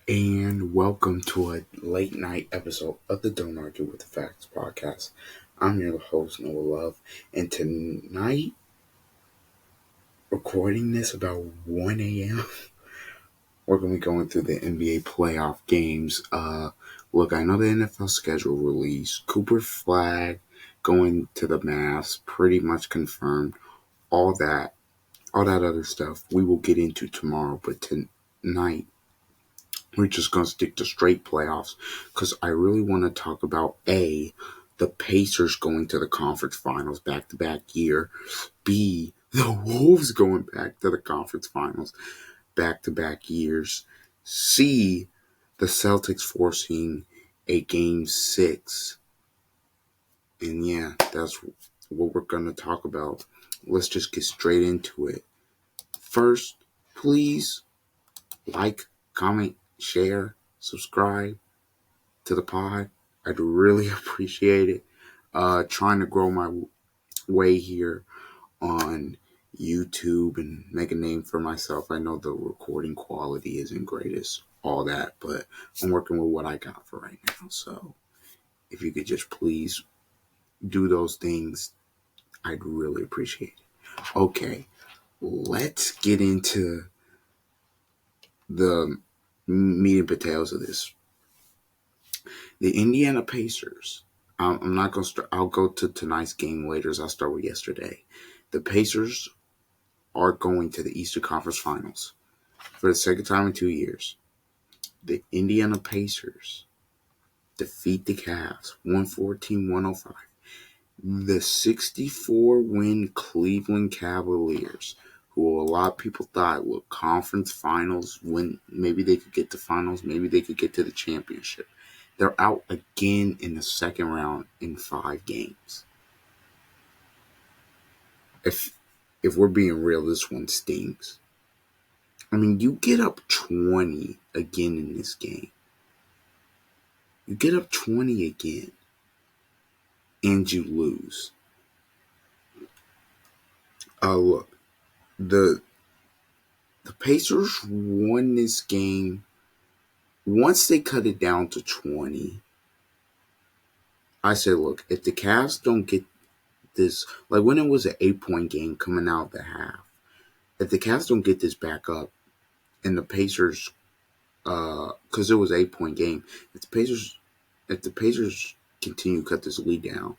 And welcome to a late night episode of the Don't Argue with the Facts podcast. I'm your host, Noah Love, and tonight, recording this about 1 a.m., we're going to be going through the NBA playoff games. Look, I know the NFL schedule release, Cooper Flag going to the Mavs, pretty much confirmed, all that, all that other stuff we will get into tomorrow, but tonight, we're just going to stick to straight playoffs because I really want to talk about A, the Pacers going to the conference finals back to back year, B, the Wolves going back to the conference finals back to back years, C, the Celtics forcing a game six. And yeah, that's what we're going to talk about. Let's just get straight into it. First, please like, comment, share, subscribe to the pod. I'd really appreciate it. Trying to grow my way here on YouTube and make a name for myself. I know the recording quality isn't greatest, all that, but I'm working with what I got for right now. So if you could just please do those things, I'd really appreciate it. Okay, let's get into the meat and potatoes of this. The Indiana Pacers. I'm not going to start. I'll go to tonight's game later as I'll start with yesterday. The Pacers are going to the Eastern Conference Finals for the second time in 2 years. The Indiana Pacers defeat the Cavs 114-105. The 64-win Cleveland Cavaliers, who a lot of people thought would conference finals win. Maybe they could get to finals. Maybe they could get to the championship. They're out again in the second round in 5 games. If we're being real, this one stings. I mean, you get up 20 again in this game. You get up 20 again, and you lose. Look, the Pacers won this game. Once they cut it down to 20, I said, look, if the Cavs don't get this, like when it was an 8-point game coming out of the half, if the Cavs don't get this back up, and the Pacers, because it was an 8-point game, if the Pacers continue to cut this lead down,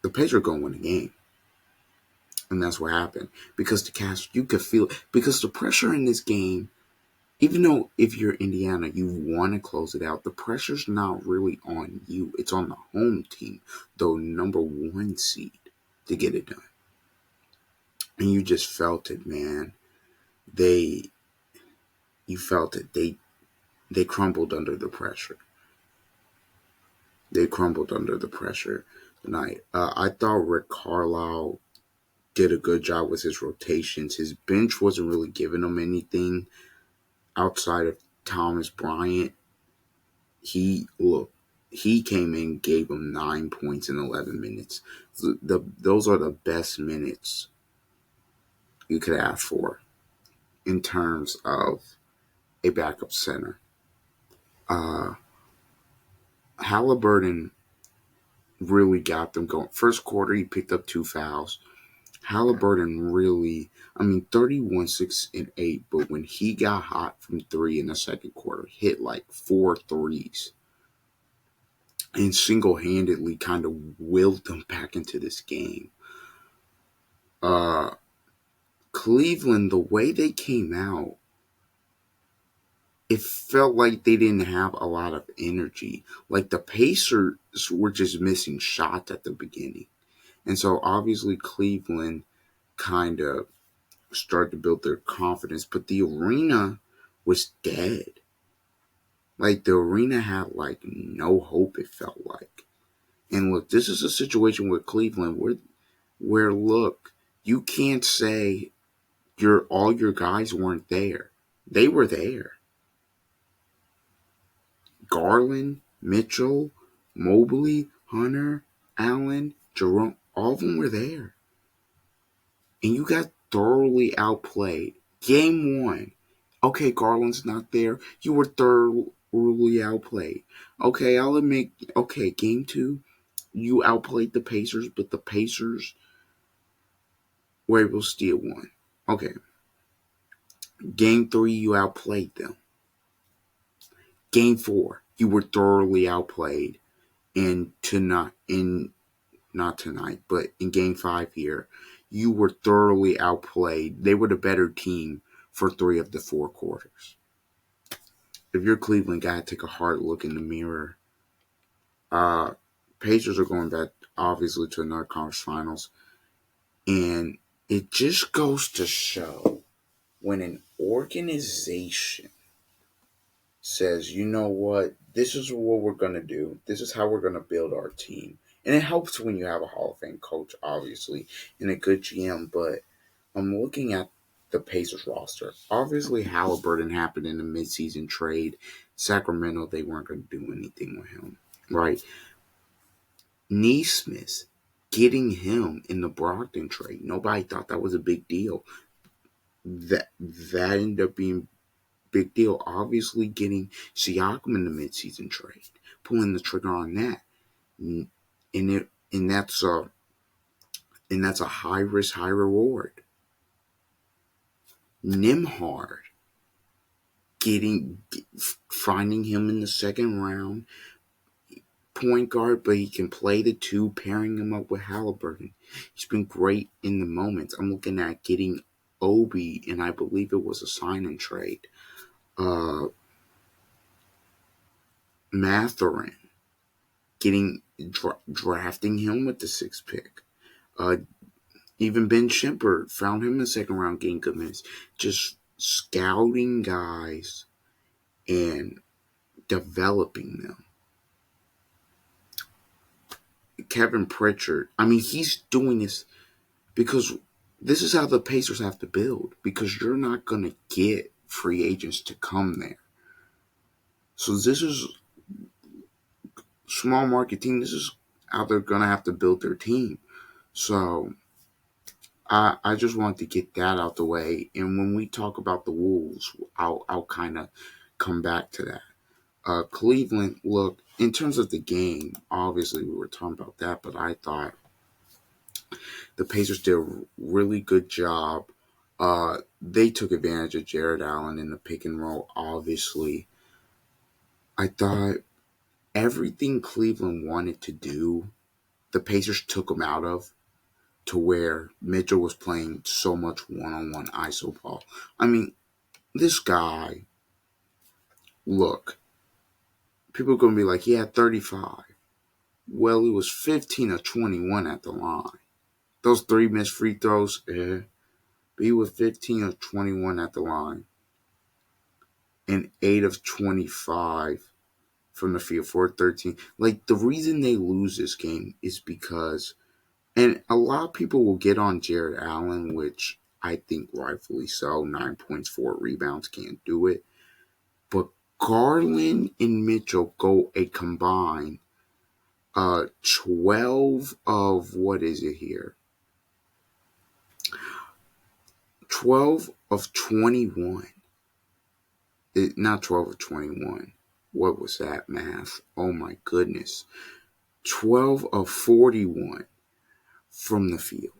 the Pacers are going to win the game. And that's what happened. Because the Cavs, you could feel it. Because the pressure in this game, even though if you're Indiana, you want to close it out, the pressure's not really on you. It's on the home team, the number 1 seed, to get it done. And you just felt it, man. You felt it. They crumbled under the pressure. They crumbled under the pressure tonight. I thought Rick Carlisle did a good job with his rotations. His bench wasn't really giving him anything outside of Thomas Bryant. He came in, gave him 9 points in 11 minutes. Those are the best minutes you could ask for in terms of a backup center. Halliburton really got them going. First quarter, he picked up 2 fouls. Halliburton really, 31, 6, and 8, but when he got hot from 3 in the second quarter, hit like 4 threes and single-handedly kind of willed them back into this game. Cleveland, the way they came out, it felt like they didn't have a lot of energy. Like the Pacers were just missing shots at the beginning. And so obviously Cleveland kind of started to build their confidence, but the arena was dead. Like the arena had like no hope, it felt like. And look, this is a situation with Cleveland where look, you can't say all your guys weren't there. They were there. Garland, Mitchell, Mobley, Hunter, Allen, Jerome, all of them were there. And you got thoroughly outplayed. Game 1, Okay, Garland's not there. You were thoroughly outplayed. Okay, I'll admit. Okay, game two, you outplayed the Pacers, but the Pacers were able to steal one. Okay, game three, you outplayed them. Game four, you were thoroughly outplayed. And not tonight, but in game five here, you were thoroughly outplayed. They were the better team for three of the four quarters. If you're Cleveland, gotta take a hard look in the mirror. Uh, Pacers are going back, obviously, to another conference finals, and it just goes to show when an organization says, you know what, this is what we're going to do, this is how we're going to build our team. And it helps when you have a Hall of Fame coach, obviously, and a good GM. But I'm looking at the Pacers roster. Obviously, Halliburton happened in the midseason trade. Sacramento, they weren't going to do anything with him, right? Neesmith, getting him in the Brogdon trade, nobody thought that was a big deal. That ended up being big deal. Obviously, getting Siakam in the midseason trade, pulling the trigger on that, and it and that's a high risk, high reward. Nimhard, getting finding him in the second round, point guard, but he can play the two, pairing him up with Halliburton. He's been great in the moments. I'm looking at getting Obi, and I believe it was a sign and trade. Uh, Matherin, drafting him with the sixth pick. Uh, Even Ben Shepard found him in the second round, getting good minutes. Just scouting guys and developing them. Kevin Pritchard, I mean, he's doing this because this is how the Pacers have to build, because you're not going to get free agents to come there. So this is small market team. This is how they're going to have to build their team. So I just wanted to get that out the way. And when we talk about the Wolves, I'll kind of come back to that. Cleveland, look, in terms of the game, obviously we were talking about that, but I thought the Pacers did a really good job. They took advantage of Jared Allen in the pick and roll, obviously. I thought everything Cleveland wanted to do, the Pacers took them out of, to where Mitchell was playing so much one-on-one ISO ball. I mean, this guy, look, people are going to be like, he had 35. Well, he was 15 of 21 at the line. Those three missed free throws, but he was 15 of 21 at the line and 8 of 25 from the field for 13. Like, the reason they lose this game is because, and a lot of people will get on Jared Allen, which I think rightfully so. 9 points, 4 rebounds, can't do it. But Garland and Mitchell go a combined 12 of, what is it here? 12 of 21. Not 12 of 21. What was that math? Oh my goodness. 12 of 41 from the field.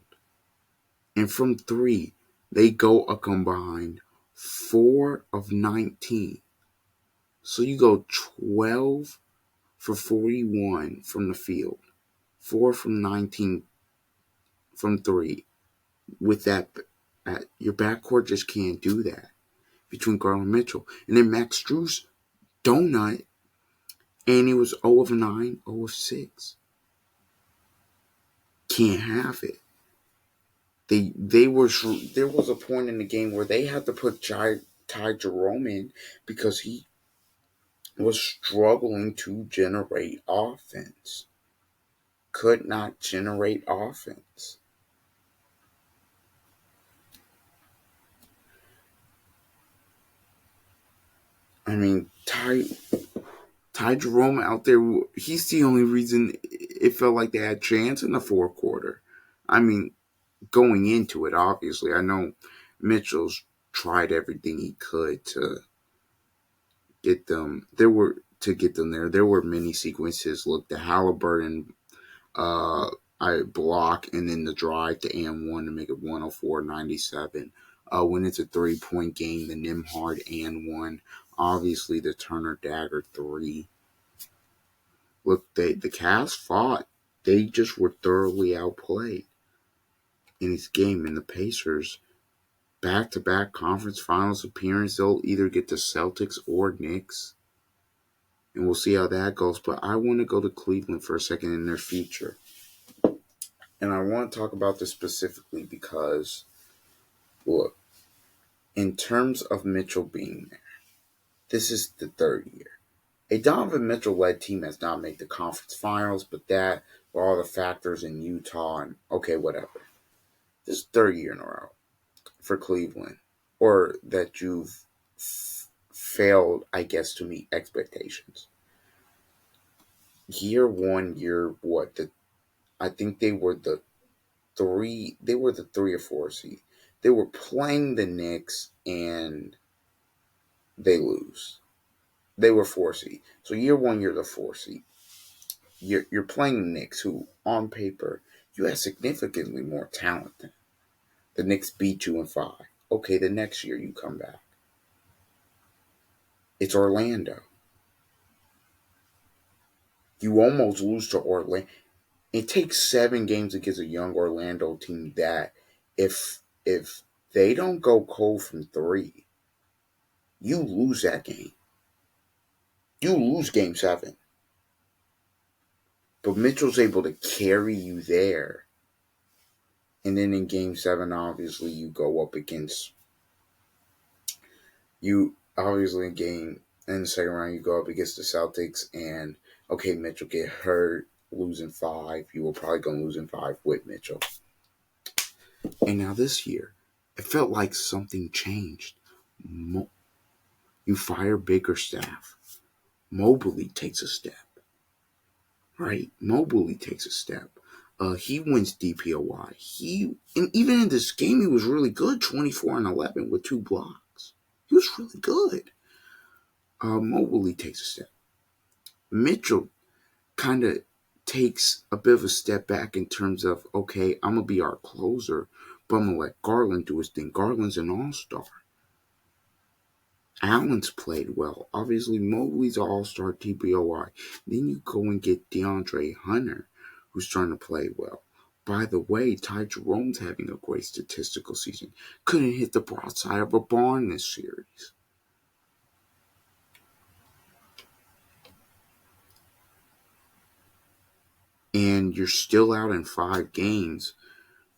And from three, they go a combined 4 of 19. So you go 12 for 41 from the field, 4 from 19 from three. With that, your backcourt just can't do that between Garland and Mitchell. And then Max Strus, donut, and he was 0 of 9, 0 of 6. Can't have it. They were, there was a point in the game where they had to put Ty Jerome in because he was struggling to generate offense. Could not generate offense. I mean, Ty Jerome out there, he's the only reason it felt like they had a chance in the fourth quarter. I mean, going into it, obviously, I know Mitchell's tried everything he could to get them. There were to get them there. There were many sequences. Look, the Halliburton uh, I block and then the drive to and one to make it 104-97. When it's a 3-point game, the Nimhard and one. Obviously, the Turner Dagger three. Look, the Cavs fought. They just were thoroughly outplayed in this game. And the Pacers, back to back conference finals appearance, they'll either get the Celtics or Knicks. And we'll see how that goes. But I want to go to Cleveland for a second in their future. And I want to talk about this specifically because, look, in terms of Mitchell being there, this is the third year. A Donovan Mitchell led team has not made the conference finals, but that, with all the factors in Utah and okay, whatever. This is third year in a row for Cleveland, or that you've failed, I guess, to meet expectations. Year one, year what? I think they were the three. They were the 3 or 4 seed. They were playing the Knicks and they lose. They were 4 seed. So year one, you're the 4 seed. You're playing the Knicks, who on paper you have significantly more talent than. The Knicks beat you in 5. Okay, the next year you come back. It's Orlando. You almost lose to Orlando. It takes 7 games against a young Orlando team that if they don't go cold from 3, you lose that game. You lose game 7. But Mitchell's able to carry you there. And then in game 7, obviously, you go up against. You, obviously, in the second round, you go up against the Celtics. And, okay, Mitchell get hurt, losing 5. You were probably going to lose in 5 with Mitchell. And now this year, it felt like something changed. You fire Bickerstaff. Mobley takes a step. Right? Mobley takes a step. He wins DPOY. And even in this game, he was really good. 24 and 11 with 2 blocks. He was really good. Mobley takes a step. Mitchell kind of takes a bit of a step back in terms of, okay, I'm going to be our closer, but I'm going to let Garland do his thing. Garland's an all-star. Allen's played well. Obviously, Mobley's an all-star TPOI. Then you go and get DeAndre Hunter, who's trying to play well. By the way, Ty Jerome's having a great statistical season. Couldn't hit the broadside of a barn this series. And you're still out in 5 games,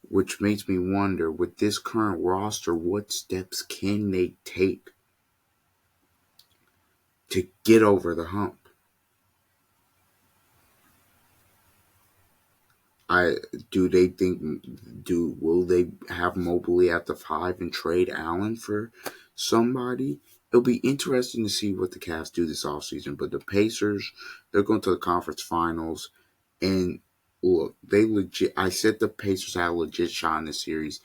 which makes me wonder, with this current roster, what steps can they take to get over the hump? Will they have Mobley at the 5 and trade Allen for somebody? It'll be interesting to see what the Cavs do this offseason. But the Pacers, they're going to the conference finals. And look, I said the Pacers had a legit shot in this series.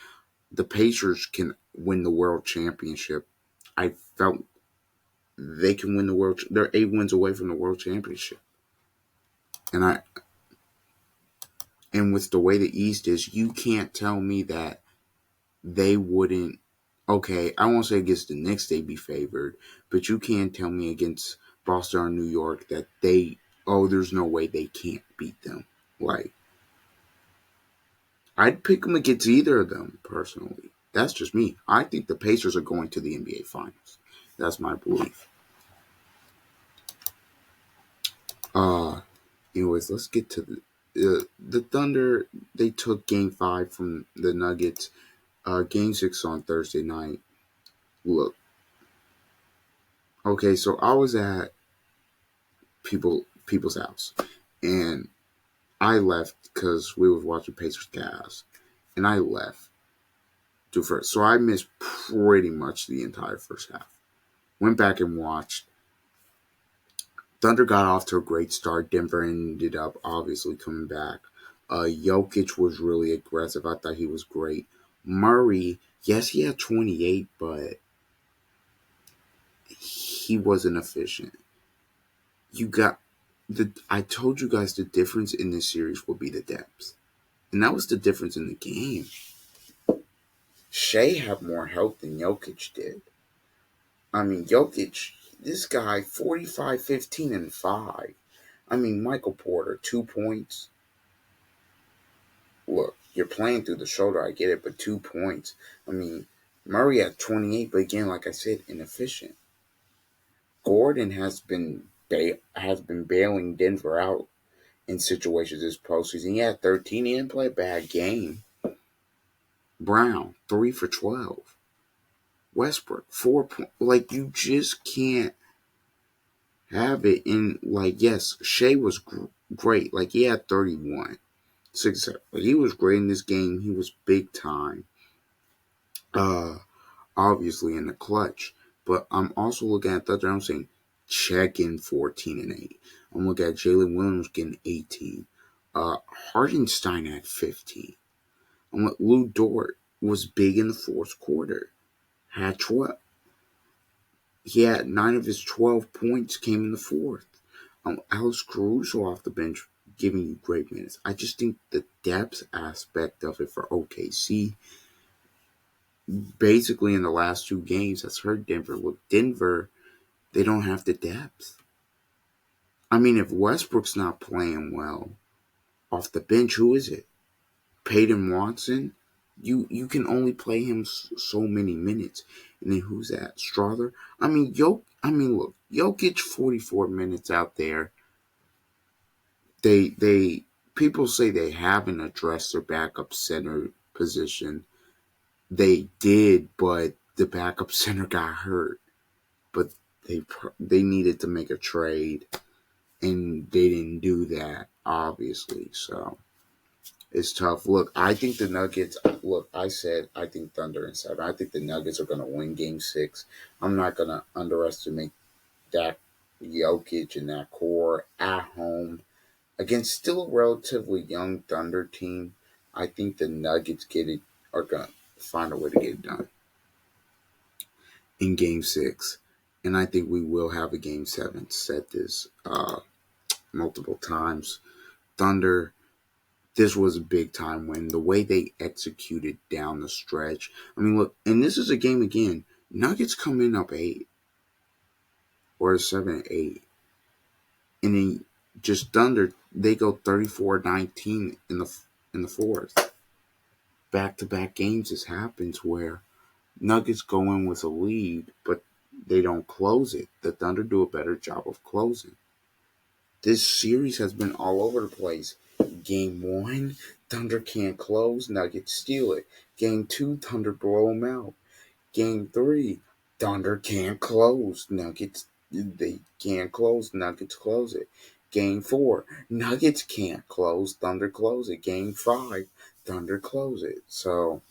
The Pacers can win the world championship. I felt they can win the world. They're 8 wins away from the world championship. And with the way the East is, you can't tell me that they wouldn't. Okay, I won't say against the Knicks they'd be favored, but you can't tell me against Boston or New York that there's no way they can't beat them. Like, I'd pick them against either of them, personally. That's just me. I think the Pacers are going to the NBA Finals. That's my belief. Anyways, let's get to the Thunder. They took Game 5 from the Nuggets. Game 6 on Thursday night. Look. Okay, so I was at people's house, and I left because we was watching Pacers Cavs, and I left to first. So I missed pretty much the entire first half. Went back and watched. Thunder got off to a great start. Denver ended up obviously coming back. Jokic was really aggressive. I thought he was great. Murray, yes, he had 28, but he wasn't efficient. You got I told you guys the difference in this series will be the depth. And that was the difference in the game. Shea had more help than Jokic did. I mean, Jokic, this guy, 45, 15, and 5. I mean, Michael Porter, 2 points. Look, you're playing through the shoulder, I get it, but 2 points. I mean, Murray had 28, but again, like I said, inefficient. Gordon has been bailing Denver out in situations this postseason. He had 13. He didn't play a bad game. Brown, 3 for 12. Westbrook, 4 points. Like, you just can't have it in, like, yes, Shea was great. Like, he had 31. 6. Like, he was great in this game. He was big time. Uh, Obviously in the clutch. But I'm also looking at Thunder. I'm saying check in 14 and 8. I'm looking at Jalen Williams getting 18. Hardenstein at 15. Lou Dort was big in the fourth quarter. Had 12. He had 9 of his 12 points came in the fourth. Alex Caruso off the bench giving you great minutes. I just think the depth aspect of it for OKC, basically in the last two games, has hurt Denver. Look, Denver, they don't have the depth. I mean, if Westbrook's not playing well off the bench, who is it? Peyton Watson? You can only play him so many minutes. And then who's that? Strother? Look, Jokic 44 minutes out there. They people say they haven't addressed their backup center position. They did, but the backup center got hurt. But they needed to make a trade, and they didn't do that, obviously. So it's tough. Look, I think the Nuggets. Look, I said I think Thunder in 7. I think the Nuggets are going to win Game 6. I'm not going to underestimate that Jokic and that core at home against still a relatively young Thunder team. I think the Nuggets are going to find a way to get it done in Game 6. And I think we will have a Game 7. Said this multiple times. Thunder, this was a big time win. The way they executed down the stretch. I mean, look, and this is a game again. Nuggets come in up 8 or 7-8. And then just Thunder, they go 34-19 in the fourth. Back-to-back games, this happens where Nuggets go in with a lead, but they don't close it. The Thunder do a better job of closing. This series has been all over the place. Game 1, Thunder can't close, Nuggets steal it. Game 2, Thunder blow them out. Game 3, Thunder can't close, Nuggets they can't close, Nuggets close it. Game 4, Nuggets can't close, Thunder close it. Game 5, Thunder close it. So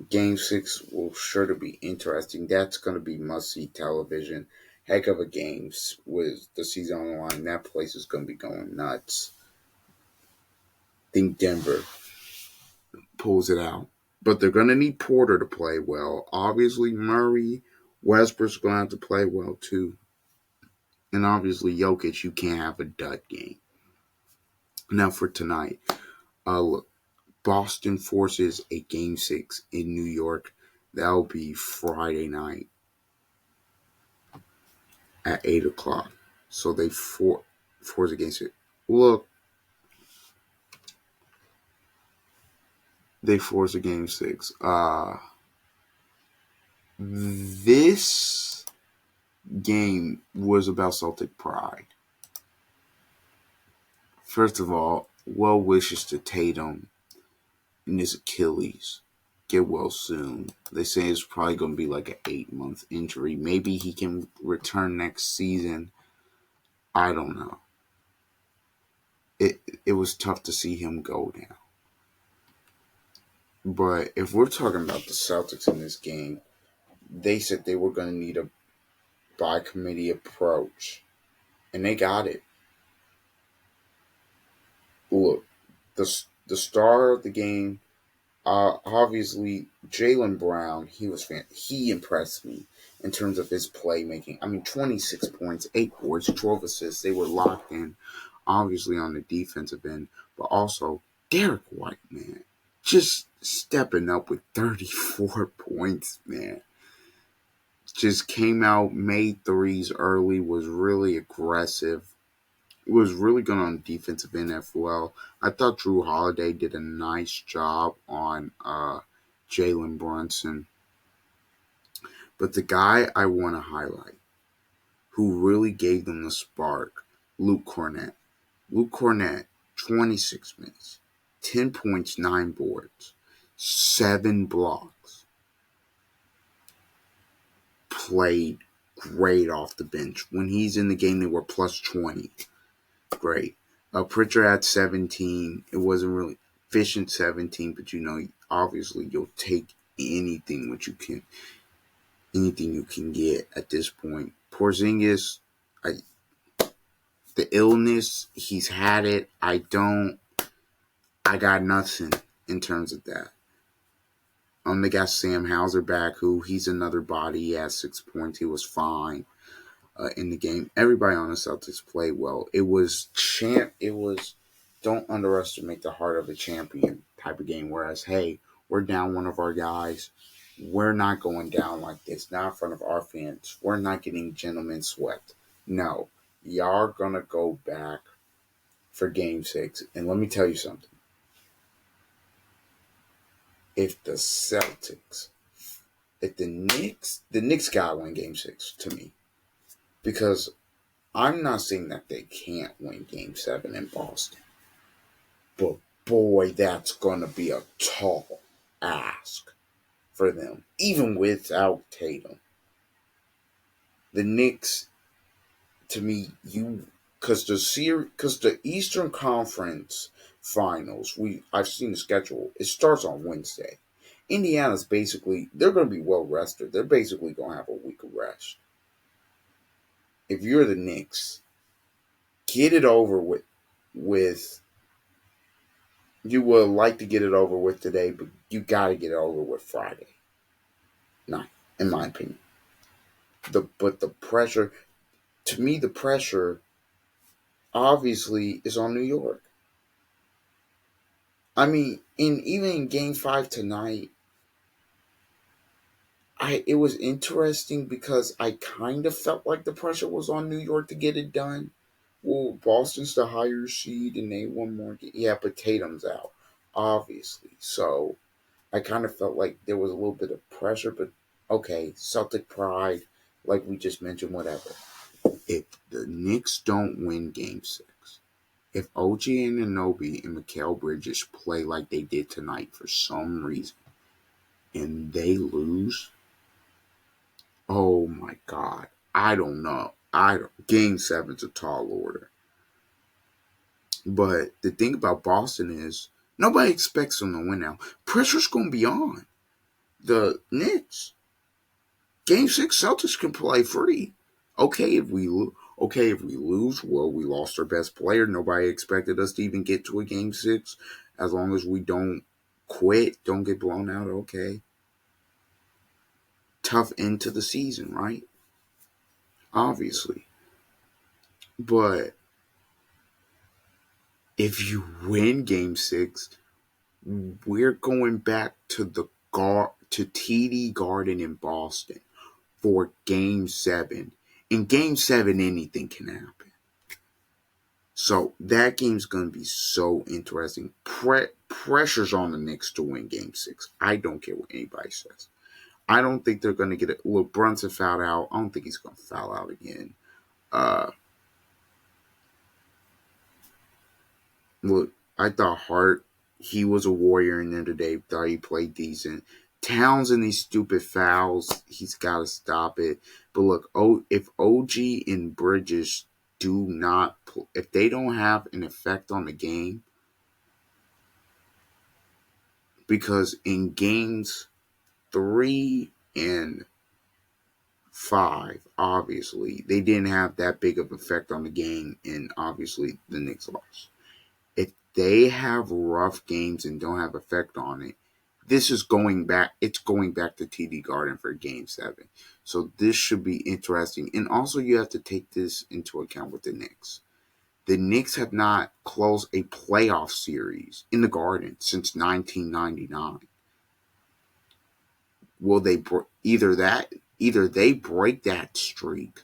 Game 6 will sure to be interesting. That's going to be must-see television. Heck of a game with the season on the line. That place is going to be going nuts. I think Denver pulls it out. But they're going to need Porter to play well. Obviously, Murray, Westbrook's going to have to play well, too. And obviously, Jokic, you can't have a dud game. Now, for tonight, look, Boston forces a Game 6 in New York. That'll be Friday night at 8 o'clock. So they force against it. Look, they force a Game 6. This game was about Celtic pride. First of all, well wishes to Tatum and his Achilles. Get well soon. They say it's probably going to be like an 8-month injury. Maybe he can return next season. I don't know. It was tough to see him go down. But if we're talking about the Celtics in this game, they said they were going to need a by committee approach, and they got it. Look, The star of the game, obviously, Jaylen Brown. He impressed me in terms of his playmaking. I mean, 26 points, 8 boards, 12 assists. They were locked in, obviously on the defensive end, but also Derek White, man, just stepping up with 34 points, man. Just came out, made threes early, was really aggressive, was really good on defensive end as well. I thought Drew Holiday did a nice job on Jalen Brunson. But the guy I want to highlight, who really gave them the spark, Luke Cornett. Luke Cornett, 26 minutes, 10 points, 9 boards, 7 blocks. Played great off the bench. When he's in the game, they were plus 20. Great. Pritchard at 17. It wasn't really efficient 17, but obviously you'll take anything you can get at this point. Porzingis, I, the illness, he's had it. I got nothing in terms of that. They got Sam Hauser back, who he's another body. He had 6 points. He was fine in the game. Everybody on the Celtics played well. It was don't underestimate the heart of a champion type of game. Whereas, hey, we're down one of our guys. We're not going down like this. Not in front of our fans. We're not getting gentlemen swept. No, y'all are gonna go back for Game 6. And let me tell you something. If the Knicks gotta win Game 6 to me, because I'm not saying that they can't win Game 7 in Boston, but boy, that's gonna be a tall ask for them, even without Tatum. The Knicks, to me, because the Eastern Conference Finals, I've seen the schedule. It starts on Wednesday. Indiana's basically they're going to be well rested. They're basically going to have a week of rest. If you're the Knicks, get it over with. You would like to get it over with today, but you got to get it over with Friday night, in my opinion. But the pressure, to me, the pressure obviously is on New York. I mean, even in Game 5 tonight, it was interesting because I kind of felt like the pressure was on New York to get it done. Well, Boston's the higher seed, and they won more. Yeah, but Tatum's out, obviously. So I kind of felt like there was a little bit of pressure, but okay, Celtic pride, like we just mentioned, whatever. If the Knicks don't win Game 6, if OG Anunoby and Mikal Bridges play like they did tonight for some reason, and they lose, oh my God, I don't know. Game 7's a tall order. But the thing about Boston is nobody expects them to win now. Pressure's going to be on the Knicks. Game 6, Celtics can play free. Okay, if we lose, well, we lost our best player. Nobody expected us to even get to a Game 6. As long as we don't quit, don't get blown out, okay. Tough end to the season, right? Obviously. But if you win Game 6, we're going back to TD Garden in Boston for Game 7. In Game 7, anything can happen. So that game's going to be so interesting. Pressure's on the Knicks to win Game 6. I don't care what anybody says. I don't think they're going to get it. Look, Brunson fouled out. I don't think he's going to foul out again. Uh, Look, I thought Hart, he was a warrior in there today. Thought he played decent. Towns and these stupid fouls, he's got to stop it. But look, if OG and Bridges do not, if they don't have an effect on the game, because in games 3 and 5, obviously, they didn't have that big of effect on the game, and obviously the Knicks lost. If they have rough games and don't have effect on it, this is going back. It's going back to TD Garden for Game 7. So this should be interesting. And also, you have to take this into account with the Knicks. The Knicks have not closed a playoff series in the Garden since 1999. Will they either they break that streak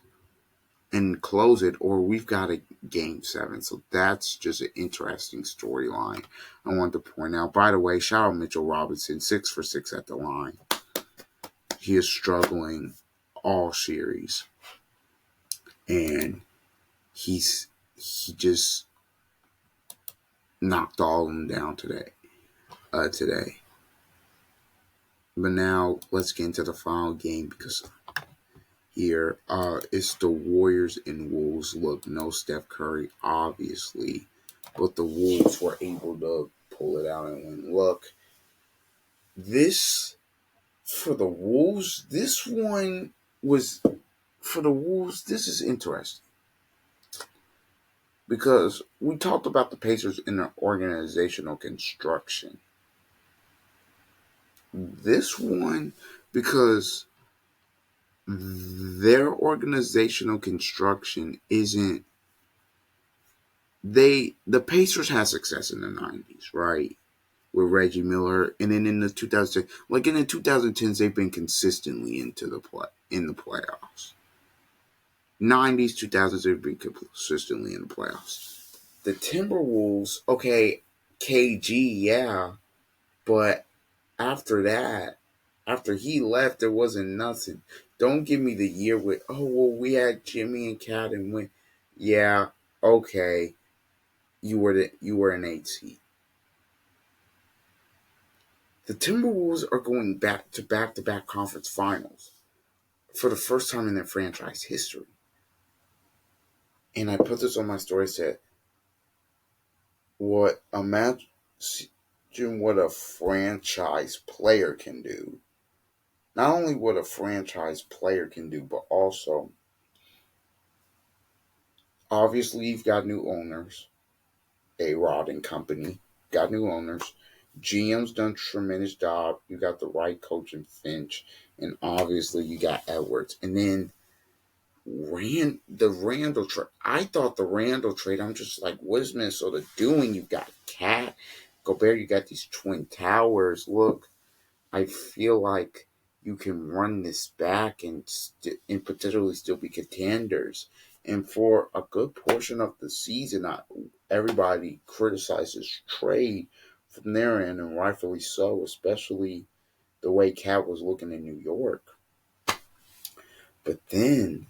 and close it, or we've got a Game 7. So that's just an interesting storyline I want to point out. By the way, shout out Mitchell Robinson, 6 for 6 at the line. He is struggling all series, and he just knocked all of them down today. Today. But now let's get into the final game, because here it's the Warriors and Wolves. Look, no Steph Curry, obviously, but the Wolves were able to pull it out and win. Look, this for the Wolves, this one was for the Wolves. This is interesting because we talked about the Pacers in their organizational construction. This one, because their organizational construction isn't, the Pacers had success in the 90s, right? With Reggie Miller, and then in the 2000, like in the 2010s, they've been consistently in the playoffs. 90s, 2000s, they've been consistently in the playoffs. The Timberwolves, okay, KG, yeah, but after that, after he left, there wasn't nothing. Don't give me the year with, oh well, we had Jimmy and Cat and win. Yeah, okay, you were an 8 seed. The Timberwolves are going back to back conference finals for the first time in their franchise history. And I put this on my story. Said, "What imagine what a franchise player can do. Not only what a franchise player can do, but also obviously you've got new owners, A-Rod and company, got new owners. GM's done a tremendous job. You got the right coach in Finch, and obviously you got Edwards, and then." The Randall trade. I thought the Randall trade. I'm just like, what is Minnesota doing? You got Cat, Gobert. You got these twin towers. Look, I feel like you can run this back and potentially still be contenders. And for a good portion of the season, everybody criticizes trade from their end, and rightfully so, especially the way Cat was looking in New York. But then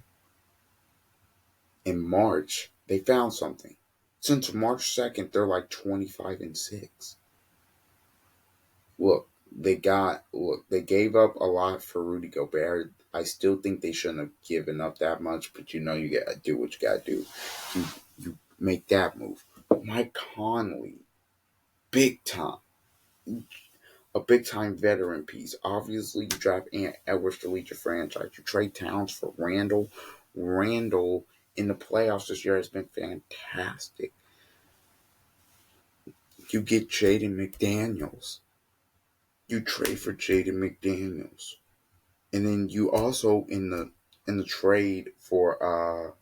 in March, they found something. Since March 2nd, they're like 25-6. They gave up a lot for Rudy Gobert. I still think they shouldn't have given up that much, but you gotta do what you gotta do. You make that move. Mike Conley, big time. A big time veteran piece. Obviously, you draft Ant Edwards to lead your franchise. You trade Towns for Randall. Randall in the playoffs this year has been fantastic. You get Jaden McDaniels. You trade for Jaden McDaniels. And then you also in the trade for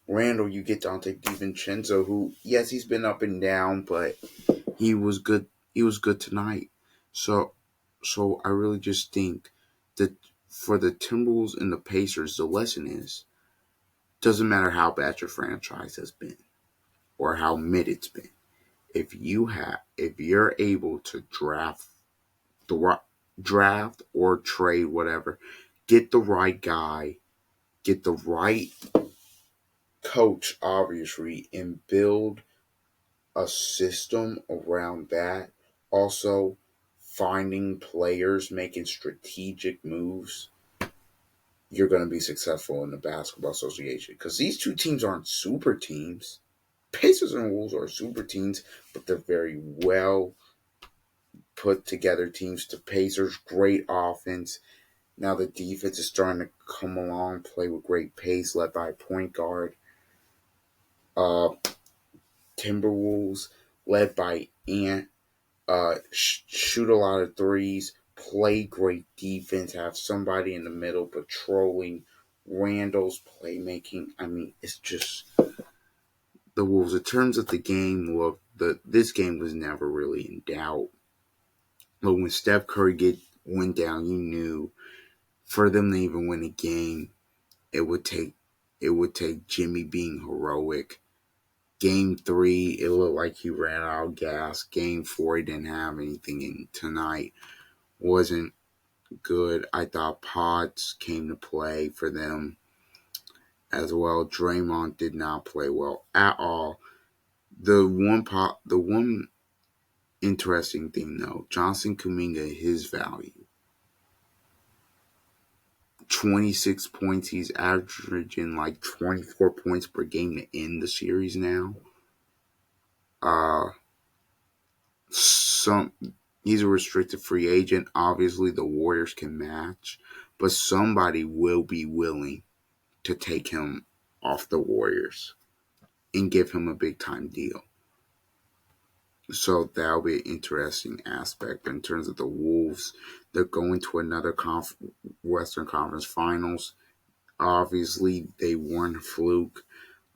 Randall, you get Dante DiVincenzo, who, yes, he's been up and down, but he was good. He was good tonight. So I really just think that for the Timberwolves and the Pacers, the lesson is, doesn't matter how bad your franchise has been or how mid it's been. If you're able to draft or trade, whatever, get the right guy, get the right coach, obviously, and build a system around that. Also, finding players, making strategic moves, you're going to be successful in the Basketball Association. Because these two teams aren't super teams. Pacers and Wolves are super teams, but they're very well put together teams. The Pacers, great offense. Now the defense is starting to come along, play with great pace, led by a point guard. Uh, Timberwolves, led by Ant. Shoot a lot of threes, play great defense, have somebody in the middle patrolling. Randall's playmaking. I mean, it's just the Wolves. In terms of the game, look, this game was never really in doubt. But when Steph Curry went down, you knew for them to even win a game, it would take Jimmy being heroic. Game 3, it looked like he ran out of gas. Game 4, he didn't have anything. And tonight wasn't good. I thought Potts came to play for them as well. Draymond did not play well at all. The one interesting thing though, Johnson Kuminga, his value. 26 points. He's averaging like 24 points per game to end the series now. Uh, some He's a restricted free agent. Obviously, the Warriors can match, but somebody will be willing to take him off the Warriors and give him a big time deal. So that'll be an interesting aspect in terms of the Wolves. They're going to another Western Conference Finals. Obviously, they weren't a fluke.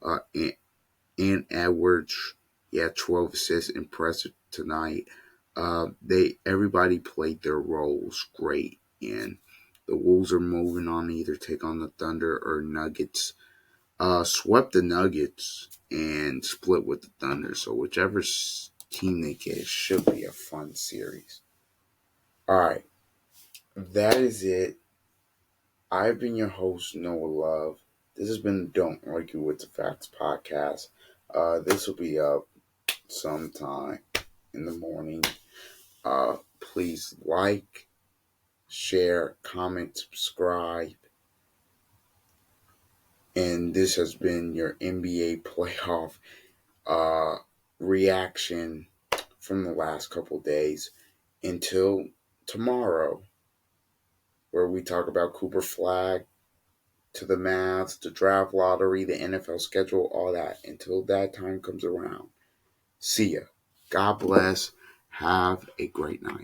And Edwards, yeah, 12 assists, impressive tonight. Everybody played their roles great, and the Wolves are moving on to either take on the Thunder or Nuggets. Swept the Nuggets and split with the Thunder. So whichever team they get should be a fun series. All right, that is it. I've been your host, Noah Love. This has been Don't Argue with the Facts podcast. This will be up sometime in the morning. Please like, share, comment, subscribe. And this has been your NBA playoff reaction from the last couple days. Until tomorrow, where we talk about Cooper Flag, to the Mavs, the draft lottery, the NFL schedule, all that. Until that time comes around. See ya. God bless. Have a great night.